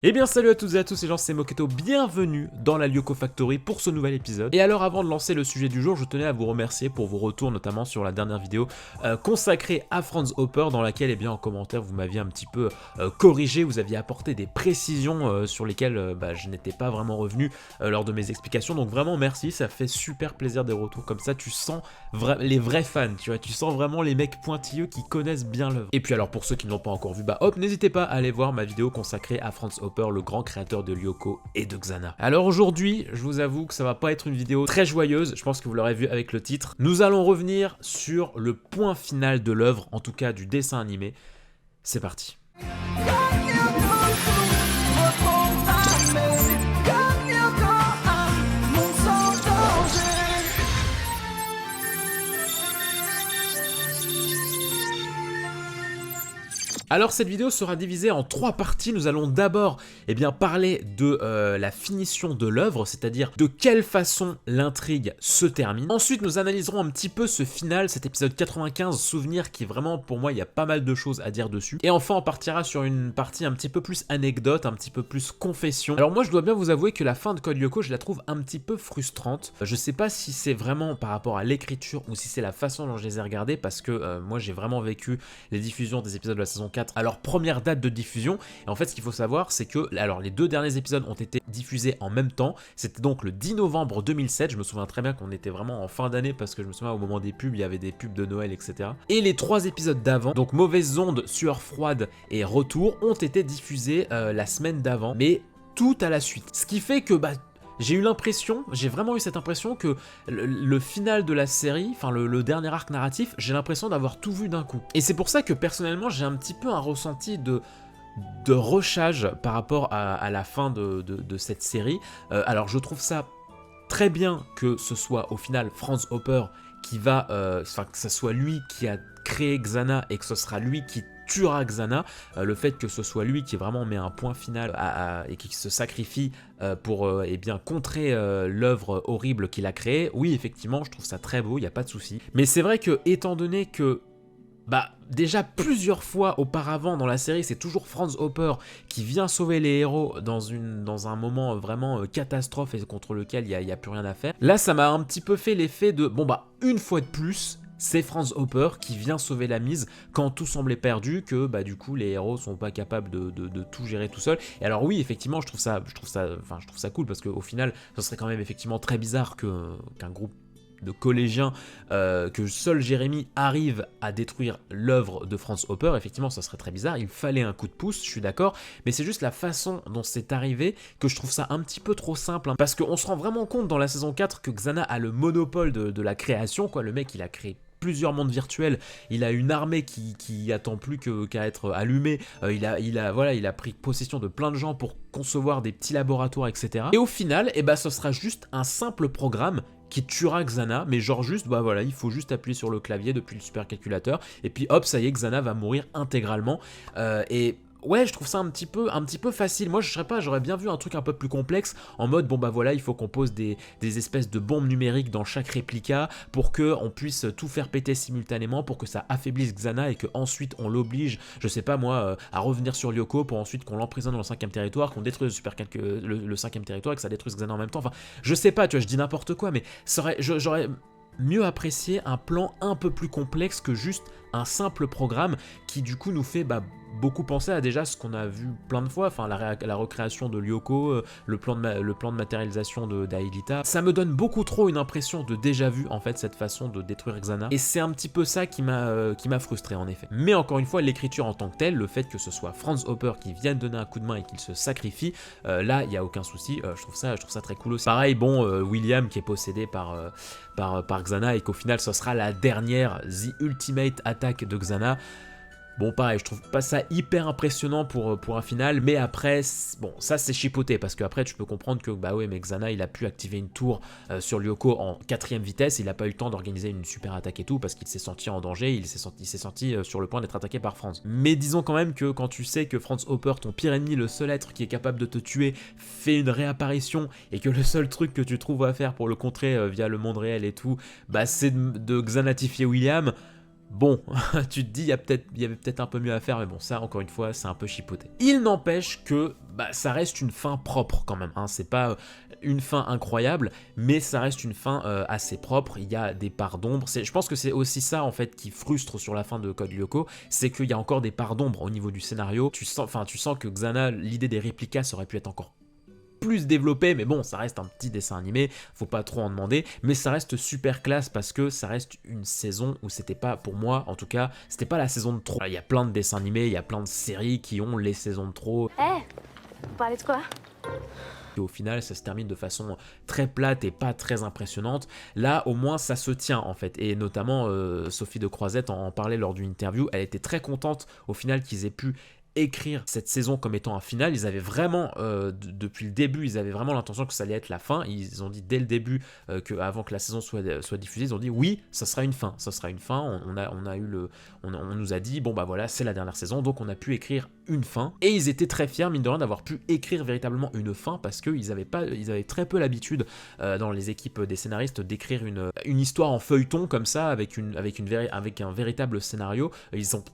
Eh bien salut à toutes et à tous, c'est Jean, c'est Moketo, bienvenue dans la Lyoko Factory pour ce nouvel épisode. Et alors avant de lancer le sujet du jour, je tenais à vous remercier pour vos retours, notamment sur la dernière vidéo consacrée à Franz Hopper, dans laquelle, eh bien, en commentaire, vous m'aviez un petit peu corrigé, vous aviez apporté des précisions sur lesquelles je n'étais pas vraiment revenu lors de mes explications. Donc vraiment merci, ça fait super plaisir des retours comme ça, tu sens les vrais fans, tu vois, tu sens vraiment les mecs pointilleux qui connaissent bien l'œuvre. Et puis alors pour ceux qui ne l'ont pas encore vu, hop, n'hésitez pas à aller voir ma vidéo consacrée à Franz Hopper, le grand créateur de Lyoko et de Xana. Alors aujourd'hui, je vous avoue que ça va pas être une vidéo très joyeuse, je pense que vous l'aurez vu avec le titre. Nous allons revenir sur le point final de l'œuvre, en tout cas du dessin animé. C'est parti. Alors cette vidéo sera divisée en 3 parties. Nous allons d'abord parler de la finition de l'œuvre, c'est-à-dire de quelle façon l'intrigue se termine. Ensuite nous analyserons un petit peu ce final, cet épisode 95, souvenir qui vraiment pour moi il y a pas mal de choses à dire dessus. Et enfin on partira sur une partie un petit peu plus anecdote, un petit peu plus confession. Alors moi je dois bien vous avouer que la fin de Code Lyoko je la trouve un petit peu frustrante. Je sais pas si c'est vraiment par rapport à l'écriture ou si c'est la façon dont je les ai regardés, parce que moi j'ai vraiment vécu les diffusions des épisodes de la saison 4 à leur première date de diffusion. Et en fait ce qu'il faut savoir c'est que alors les 2 derniers épisodes ont été diffusés en même temps. C'était donc le 10 novembre 2007. Je me souviens très bien qu'on était vraiment en fin d'année, parce que je me souviens au moment des pubs il y avait des pubs de Noël, etc. Et les 3 épisodes d'avant, donc Mauvaise Onde, Sueur Froide et Retour, ont été diffusés la semaine d'avant, mais tout à la suite. Ce qui fait que j'ai vraiment eu cette impression que le final de la série, enfin le dernier arc narratif, j'ai l'impression d'avoir tout vu d'un coup. Et c'est pour ça que personnellement j'ai un petit peu un ressenti de rushage par rapport à la fin de cette série. Alors je trouve ça très bien que ce soit au final Franz Hopper qui va, que ce soit lui qui a créé Xana et que ce sera lui qui tuera Xana, le fait que ce soit lui qui vraiment met un point final et qui se sacrifie pour contrer l'œuvre horrible qu'il a créée, oui effectivement je trouve ça très beau, il n'y a pas de souci. Mais c'est vrai que étant donné que déjà plusieurs fois auparavant dans la série, c'est toujours Franz Hopper qui vient sauver les héros dans un moment vraiment catastrophe et contre lequel il y a plus rien à faire. Là, ça m'a un petit peu fait l'effet de une fois de plus, c'est Franz Hopper qui vient sauver la mise quand tout semblait perdu, que du coup les héros sont pas capables de tout gérer tout seul. Et alors oui, effectivement, je trouve ça cool, parce qu'au final, ce serait quand même effectivement très bizarre qu'un groupe de collégiens, que seul Jérémy arrive à détruire l'œuvre de Franz Hopper. Effectivement ça serait très bizarre, il fallait un coup de pouce, je suis d'accord, mais c'est juste la façon dont c'est arrivé que je trouve ça un petit peu trop simple, parce qu'on se rend vraiment compte dans la saison 4 que Xana a le monopole de la création, quoi. Le mec il a créé plusieurs mondes virtuels, il a une armée qui attend plus qu'à être allumée, il a pris possession de plein de gens pour concevoir des petits laboratoires, etc. Et au final, ce sera juste un simple programme qui tuera Xana, mais genre juste, il faut juste appuyer sur le clavier depuis le supercalculateur, et puis hop, ça y est, Xana va mourir intégralement, et ouais, je trouve ça un petit peu facile. Moi, j'aurais bien vu un truc un peu plus complexe, en mode, il faut qu'on pose des espèces de bombes numériques dans chaque réplica pour qu'on puisse tout faire péter simultanément, pour que ça affaiblisse Xana et que ensuite on l'oblige, je sais pas moi, à revenir sur Lyoko pour ensuite qu'on l'emprisonne dans le 5ème territoire, qu'on détruise le 5ème territoire et que ça détruise Xana en même temps. Enfin, je sais pas, tu vois, je dis n'importe quoi, mais j'aurais mieux apprécié un plan un peu plus complexe que juste un simple programme qui du coup nous fait beaucoup penser à déjà ce qu'on a vu plein de fois, enfin la recréation de Lyoko, le plan de matérialisation d'Aelita. Ça me donne beaucoup trop une impression de déjà vu en fait, cette façon de détruire Xana, et c'est un petit peu ça qui m'a frustré en effet. Mais encore une fois, l'écriture en tant que telle, le fait que ce soit Franz Hopper qui vienne donner un coup de main et qu'il se sacrifie, là il y a aucun souci, je trouve ça très cool aussi. Pareil, William qui est possédé par Xana, et qu'au final ce sera la dernière, the ultimate attack de Xana. Bon pareil, je trouve pas ça hyper impressionnant pour un final, mais après, ça c'est chipoté, parce qu'après tu peux comprendre que mais Xana il a pu activer une tour sur Lyoko en 4ème vitesse, il a pas eu le temps d'organiser une super attaque et tout, parce qu'il s'est senti en danger, il s'est senti sur le point d'être attaqué par Franz. Mais disons quand même que quand tu sais que Franz Hopper, ton pire ennemi, le seul être qui est capable de te tuer, fait une réapparition, et que le seul truc que tu trouves à faire pour le contrer via le monde réel et tout, c'est de xanatifier William. Bon, tu te dis, il y avait peut-être un peu mieux à faire, mais bon, ça, encore une fois, c'est un peu chipoté. Il n'empêche que ça reste une fin propre quand même, hein. C'est pas une fin incroyable, mais ça reste une fin assez propre. Il y a des parts d'ombre. Je pense que c'est aussi ça, en fait, qui frustre sur la fin de Code Lyoko, c'est qu'il y a encore des parts d'ombre au niveau du scénario. Tu sens que Xana, l'idée des réplicas, ça aurait pu être encore plus développé, mais bon, ça reste un petit dessin animé, faut pas trop en demander, mais ça reste super classe parce que ça reste une saison où c'était pas, pour moi en tout cas, c'était pas la saison de trop. Il y a plein de dessins animés, il y a plein de séries qui ont les saisons de trop. Vous parlez de quoi? Et au final, ça se termine de façon très plate et pas très impressionnante. Là, au moins, ça se tient en fait. Et notamment, Sophie de Croisette en parlait lors d'une interview. Elle était très contente au final qu'ils aient pu écrire cette saison comme étant un final. Ils avaient vraiment, depuis le début, ils avaient vraiment l'intention que ça allait être la fin. Ils ont dit dès le début, avant que la saison soit diffusée, ils ont dit oui, ça sera une fin. Ça sera une fin. On nous a dit, bon bah voilà, c'est la dernière saison, donc on a pu écrire une fin. Et ils étaient très fiers, mine de rien, d'avoir pu écrire véritablement une fin parce qu'ils avaient très peu l'habitude dans les équipes des scénaristes d'écrire une histoire en feuilleton comme ça, avec un véritable scénario.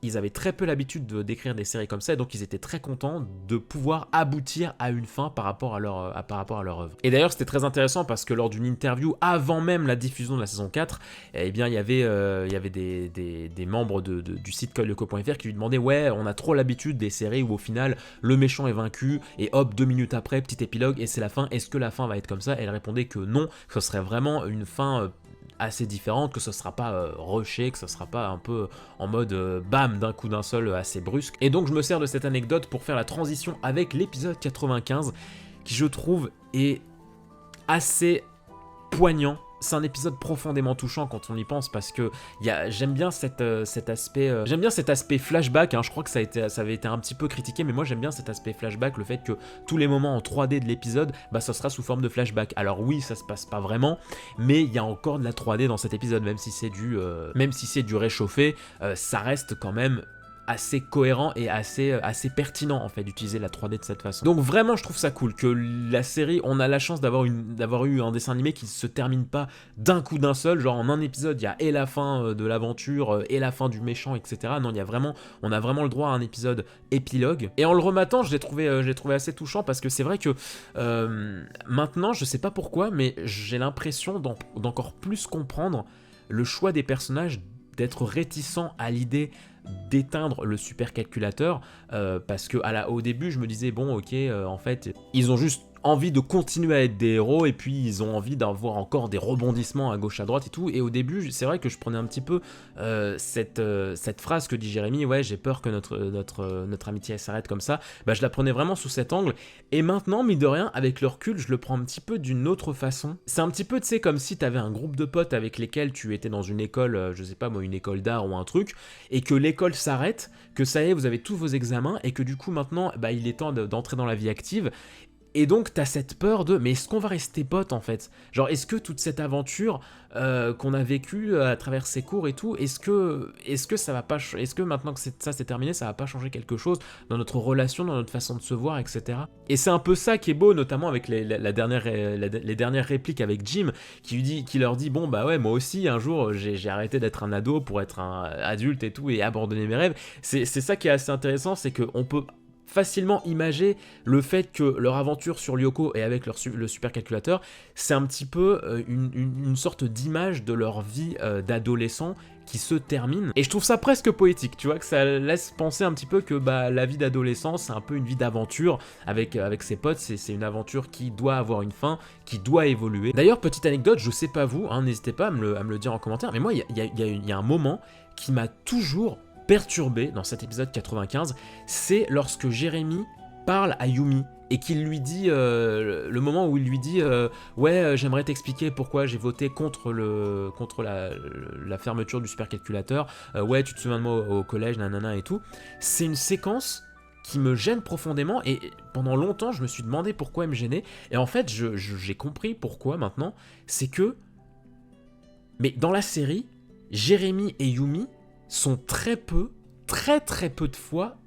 Ils avaient très peu l'habitude d'écrire des séries comme ça, et donc ils étaient très contents de pouvoir aboutir à une fin par rapport à leur œuvre. Et d'ailleurs, c'était très intéressant parce que lors d'une interview avant même la diffusion de la saison 4, eh bien il y avait des membres du site codelyoko.fr qui lui demandaient ouais, on a trop l'habitude des séries où au final le méchant est vaincu et hop, 2 minutes après, petit épilogue et c'est la fin. Est-ce que la fin va être comme ça? Elle répondait que non, que ce serait vraiment une fin assez différente, que ce sera pas rushé, que ce sera pas un peu en mode bam d'un coup d'un seul assez brusque. Et donc je me sers de cette anecdote pour faire la transition avec l'épisode 95 qui je trouve est assez poignant. C'est un épisode profondément touchant quand on y pense parce que j'aime bien cet aspect flashback, hein. Je crois que ça avait été un petit peu critiqué, mais moi j'aime bien cet aspect flashback, le fait que tous les moments en 3D de l'épisode, ça sera sous forme de flashback. Alors oui, ça se passe pas vraiment, mais il y a encore de la 3D dans cet épisode, même si c'est du réchauffé, ça reste quand même assez cohérent et assez pertinent en fait d'utiliser la 3D de cette façon. Donc vraiment je trouve ça cool que la série, on a la chance d'avoir eu un dessin animé qui se termine pas d'un coup d'un seul, genre en un épisode il y a et la fin de l'aventure et la fin du méchant, etc. Non, on a vraiment le droit à un épisode épilogue. Et en le rematant, je l'ai trouvé assez touchant parce que c'est vrai que maintenant, je sais pas pourquoi, mais j'ai l'impression d'encore plus comprendre le choix des personnages d'être réticents à l'idée d'éteindre le supercalculateur parce que au début je me disais bon ok en fait ils ont juste envie de continuer à être des héros et puis ils ont envie d'avoir encore des rebondissements à gauche à droite et tout, et au début c'est vrai que je prenais un petit peu cette phrase que dit Jérémy, ouais j'ai peur que notre amitié s'arrête comme ça, je la prenais vraiment sous cet angle, et maintenant mine de rien avec le recul je le prends un petit peu d'une autre façon. C'est un petit peu tu sais comme si t'avais un groupe de potes avec lesquels tu étais dans une école, je sais pas moi, une école d'art ou un truc, et que l'école s'arrête, que ça y est vous avez tous vos examens et que du coup maintenant il est temps d'entrer dans la vie active. Et donc t'as cette peur de mais est-ce qu'on va rester potes en fait? Genre est-ce que toute cette aventure qu'on a vécue à travers ces cours et tout, est-ce que ça va pas, est-ce que maintenant que ça c'est terminé, ça va pas changer quelque chose dans notre relation, dans notre façon de se voir, etc. Et c'est un peu ça qui est beau, notamment avec les dernières répliques avec Jim, qui leur dit bon bah ouais moi aussi un jour j'ai arrêté d'être un ado pour être un adulte et tout et abandonner mes rêves. C'est ça qui est assez intéressant, c'est qu'on peut facilement imager le fait que leur aventure sur Lyoko et avec le supercalculateur, c'est un petit peu une sorte d'image de leur vie d'adolescent qui se termine. Et je trouve ça presque poétique, tu vois, que ça laisse penser un petit peu que la vie d'adolescent, c'est un peu une vie d'aventure avec ses potes, c'est une aventure qui doit avoir une fin, qui doit évoluer. D'ailleurs, petite anecdote, je sais pas vous, hein, n'hésitez pas à me le dire en commentaire, mais moi, il y a un moment qui m'a toujours perturbé dans cet épisode 95, c'est lorsque Jérémy parle à Yumi et qu'il lui dit, le moment où il lui dit ouais j'aimerais t'expliquer pourquoi j'ai voté contre la fermeture du supercalculateur, ouais tu te souviens de moi au collège, nanana et tout. C'est une séquence qui me gêne profondément et pendant longtemps je me suis demandé pourquoi elle me gênait, et en fait j'ai compris pourquoi maintenant. C'est que mais dans la série, Jérémy et Yumi sont très peu de fois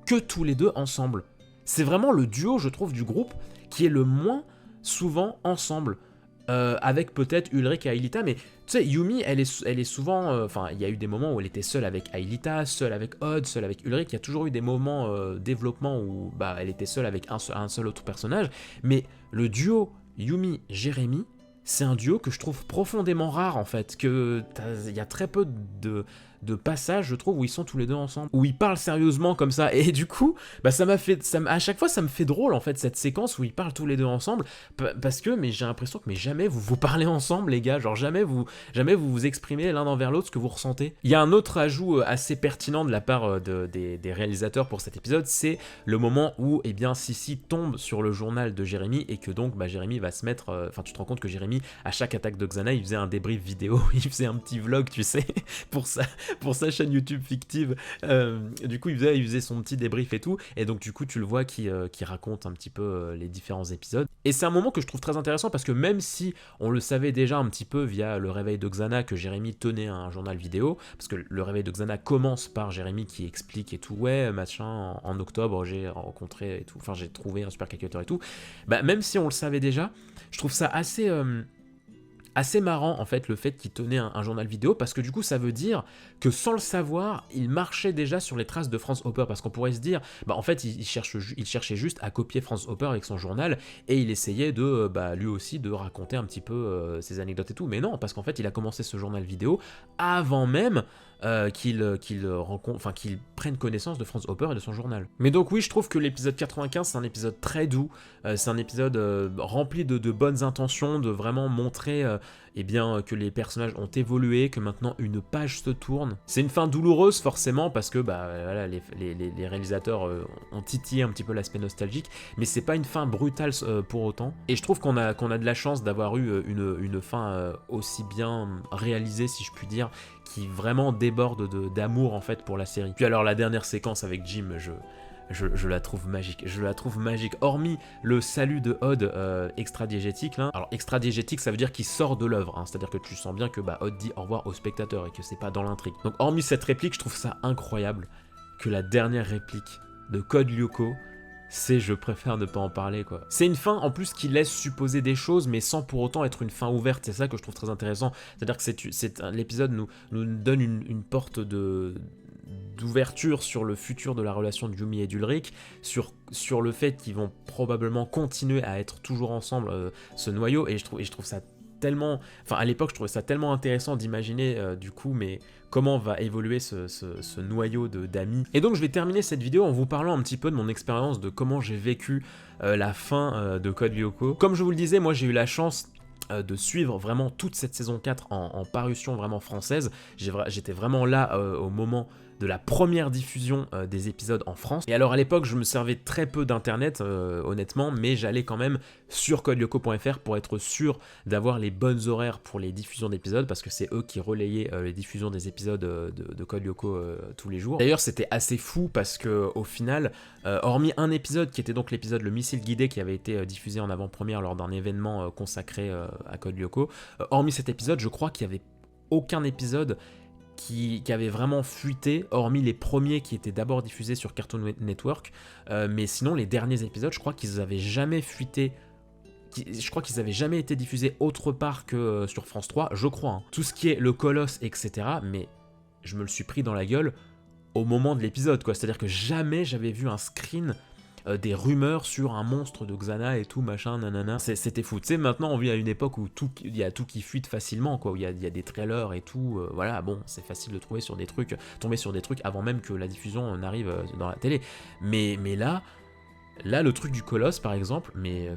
que tous les deux ensemble. C'est vraiment le duo, je trouve, du groupe qui est le moins souvent ensemble. Avec peut-être Ulrich et Aelita, mais Tu sais, Yumi, elle est souvent... Enfin, il y a eu des moments où elle était seule avec Aelita, seule avec Odd, seule avec Ulrich. Il y a toujours eu des moments développement où bah, elle était seule avec un seul autre personnage. Mais le duo Yumi-Jérémy, c'est un duo que je trouve profondément rare en fait. Il y a très peu de passages, je trouve, où ils sont tous les deux ensemble, où ils parlent sérieusement comme ça. Et du coup, bah, à chaque fois, ça me fait drôle en fait, cette séquence où ils parlent tous les deux ensemble. Parce que, mais j'ai l'impression que jamais vous parlez ensemble, les gars. Genre, jamais vous vous exprimez l'un envers l'autre ce que vous ressentez. Il y a un autre ajout assez pertinent de la part des réalisateurs pour cet épisode, c'est le moment où, eh bien, Sissi tombe sur le journal de Jérémy et que donc, bah, Jérémy va se mettre. Enfin, tu te rends compte que Jérémy, à chaque attaque de Xana, il faisait un débrief vidéo, il faisait un petit vlog, tu sais, pour sa chaîne YouTube fictive. Du coup, il faisait son petit débrief et tout. Et donc, du coup, tu le vois qui raconte un petit peu les différents épisodes. Et c'est un moment que je trouve très intéressant parce que même si on le savait déjà un petit peu via le réveil de Xana que Jérémy tenait un journal vidéo, parce que le réveil de Xana commence par Jérémy qui explique et tout, ouais, machin, en octobre, j'ai rencontré et tout, enfin, j'ai trouvé un super calculateur et tout. Bah, même si on le savait déjà, je trouve ça assez marrant en fait le fait qu'il tenait un journal vidéo parce que du coup ça veut dire que sans le savoir il marchait déjà sur les traces de Franz Hopper parce qu'on pourrait se dire bah en fait il cherchait juste à copier Franz Hopper avec son journal et il essayait de bah, lui aussi de raconter un petit peu ses anecdotes et tout, mais non, parce qu'en fait il a commencé ce journal vidéo avant même qu'il prenne connaissance de Franz Hopper et de son journal. Mais donc oui, je trouve que l'épisode 95 c'est un épisode très doux, c'est un épisode rempli de bonnes intentions, de vraiment montrer eh bien, que les personnages ont évolué, que maintenant une page se tourne. C'est une fin douloureuse forcément parce que bah, voilà, les réalisateurs ont titillé un petit peu l'aspect nostalgique, mais c'est pas une fin brutale pour autant. Et je trouve qu'on a de la chance d'avoir eu une fin aussi bien réalisée, si je puis dire, qui vraiment déborde d'amour en fait pour la série. Puis alors la dernière séquence avec Jim, je la trouve magique. Je la trouve magique. Hormis le salut de Odd extra-diégétique, là. Alors extra-diégétique, ça veut dire qu'il sort de l'œuvre. Hein. C'est-à-dire que tu sens bien que bah, Odd dit au revoir au spectateur et que c'est pas dans l'intrigue. Donc hormis cette réplique, je trouve ça incroyable que la dernière réplique de Code Lyoko, c'est je préfère ne pas en parler quoi. C'est une fin en plus qui laisse supposer des choses mais sans pour autant être une fin ouverte, c'est ça que je trouve très intéressant. C'est-à-dire que l'épisode nous donne une porte d'ouverture sur le futur de la relation de Yumi et d'Ulrich, sur le fait qu'ils vont probablement continuer à être toujours ensemble, ce noyau, et je trouve ça tellement... Enfin, à l'époque, je trouvais ça tellement intéressant d'imaginer, du coup, mais comment va évoluer ce noyau d'amis. Et donc, je vais terminer cette vidéo en vous parlant un petit peu de mon expérience, de comment j'ai vécu la fin de Code Lyoko. Comme je vous le disais, moi, j'ai eu la chance de suivre vraiment toute cette saison 4 en parution vraiment française. J'étais vraiment là au moment de la première diffusion des épisodes en France. Et alors à l'époque, je me servais très peu d'internet, honnêtement, mais j'allais quand même sur codelyoko.fr pour être sûr d'avoir les bonnes horaires pour les diffusions d'épisodes, parce que c'est eux qui relayaient les diffusions des épisodes de Code Lyoko tous les jours. D'ailleurs, c'était assez fou parce que au final, hormis un épisode qui était donc l'épisode Le Missile Guidé qui avait été diffusé en avant-première lors d'un événement consacré à Code Lyoko, hormis cet épisode, je crois qu'il n'y avait aucun épisode qui avait vraiment fuité, hormis les premiers qui étaient d'abord diffusés sur Cartoon Network, mais sinon les derniers épisodes, je crois qu'ils avaient jamais fuité, je crois qu'ils avaient jamais été diffusés autre part que sur France 3, je crois. Hein. Tout ce qui est le Colosse, etc., mais je me le suis pris dans la gueule au moment de l'épisode, quoi. C'est-à-dire que jamais j'avais vu un screen des rumeurs sur un monstre de Xana et tout, machin, nanana. C'était fou. Tu sais, maintenant, on vit à une époque où il y a tout qui fuite facilement, quoi, où il y a des trailers et tout. Voilà, bon, c'est facile de tomber sur des trucs avant même que la diffusion n'arrive dans la télé. Mais là, le truc du Colosse, par exemple, mais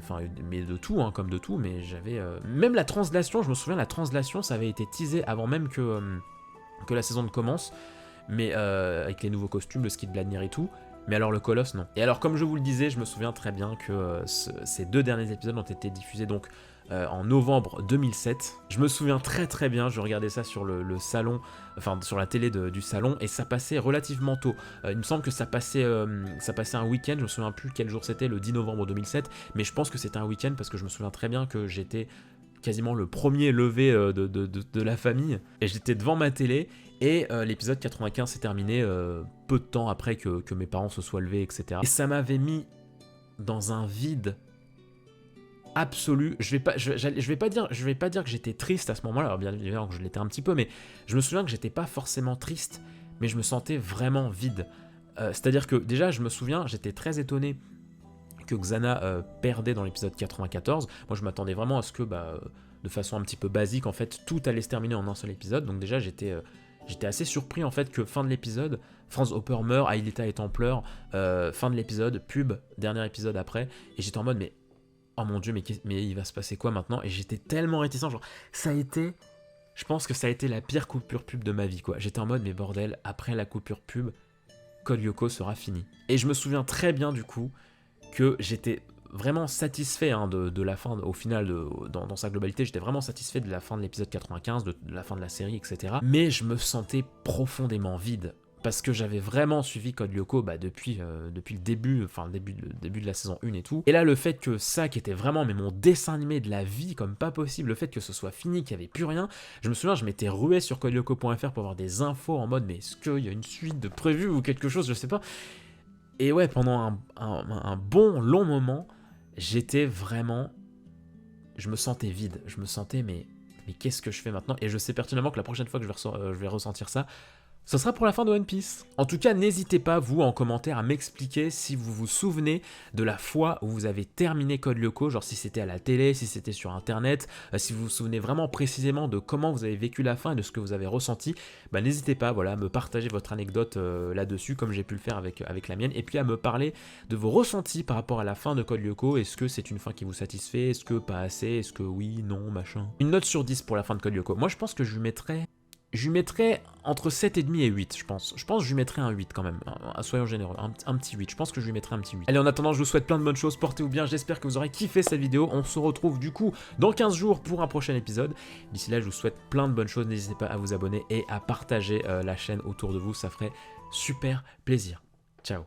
de tout, hein, comme de tout, mais j'avais... même la translation, je me souviens, la translation, ça avait été teasé avant même que la saison ne commence, mais avec les nouveaux costumes, le ski de Bladnir et tout. Mais alors le Colosse, non. Et alors, comme je vous le disais, je me souviens très bien que ces deux derniers épisodes ont été diffusés donc en novembre 2007. Je me souviens très très bien, je regardais ça sur le salon, enfin sur la télé du salon, et ça passait relativement tôt. Il me semble que ça passait un week-end, je me souviens plus quel jour c'était, le 10 novembre 2007, mais je pense que c'était un week-end parce que je me souviens très bien que j'étais quasiment le premier levé de la famille, et j'étais devant ma télé, et l'épisode 95 s'est terminé peu de temps après que mes parents se soient levés, etc. Et ça m'avait mis dans un vide absolue. Je vais pas dire que j'étais triste à ce moment-là, alors bien évidemment que je l'étais un petit peu, mais je me souviens que j'étais pas forcément triste, mais je me sentais vraiment vide. C'est-à-dire que déjà, je me souviens, j'étais très étonné que Xana perdait dans l'épisode 94. Moi, je m'attendais vraiment à ce que, de façon un petit peu basique, en fait, tout allait se terminer en un seul épisode. Donc déjà, j'étais assez surpris, en fait, que fin de l'épisode, Franz Hopper meurt, Aelita est en pleurs, fin de l'épisode, pub, dernier épisode après, et j'étais en mode, mais oh mon dieu, mais il va se passer quoi maintenant? Et j'étais tellement réticent, genre, je pense que ça a été la pire coupure pub de ma vie, quoi. J'étais en mode, mais bordel, après la coupure pub, Code Lyoko sera fini. Et je me souviens très bien, du coup, que j'étais vraiment satisfait de la fin, au final, dans sa globalité, j'étais vraiment satisfait de la fin de l'épisode 95, de la fin de la série, etc. Mais je me sentais profondément vide. Parce que j'avais vraiment suivi Code Lyoko depuis le début, le début de la saison 1 et tout. Et là, le fait que ça, qui était vraiment mon dessin animé de la vie, comme pas possible, le fait que ce soit fini, qu'il n'y avait plus rien, je me souviens, je m'étais rué sur codelyoko.fr pour avoir des infos en mode, mais est-ce qu'il y a une suite de prévue ou quelque chose, je sais pas. Et ouais, pendant un bon long moment, j'étais vraiment... Je me sentais vide, je me sentais, mais qu'est-ce que je fais maintenant? Et je sais pertinemment que la prochaine fois que je vais ressentir ça, ce sera pour la fin de One Piece. En tout cas, n'hésitez pas, vous, en commentaire, à m'expliquer si vous vous souvenez de la fois où vous avez terminé Code Lyoko, genre si c'était à la télé, si c'était sur internet, si vous vous souvenez vraiment précisément de comment vous avez vécu la fin et de ce que vous avez ressenti, n'hésitez pas, voilà, à me partager votre anecdote là-dessus, comme j'ai pu le faire avec la mienne, et puis à me parler de vos ressentis par rapport à la fin de Code Lyoko. Est-ce que c'est une fin qui vous satisfait? Est-ce que pas assez? Est-ce que oui, non, machin? Une note sur 10 pour la fin de Code Lyoko. Moi, je pense que je lui mettrais entre 7,5 et 8, je pense. Je pense que je lui mettrais un 8 quand même, soyons généreux, un petit 8. Je pense que je lui mettrais un petit 8. Allez, en attendant, je vous souhaite plein de bonnes choses, portez-vous bien, j'espère que vous aurez kiffé cette vidéo. On se retrouve du coup dans 15 jours pour un prochain épisode. D'ici là, je vous souhaite plein de bonnes choses, n'hésitez pas à vous abonner et à partager la chaîne autour de vous, ça ferait super plaisir. Ciao.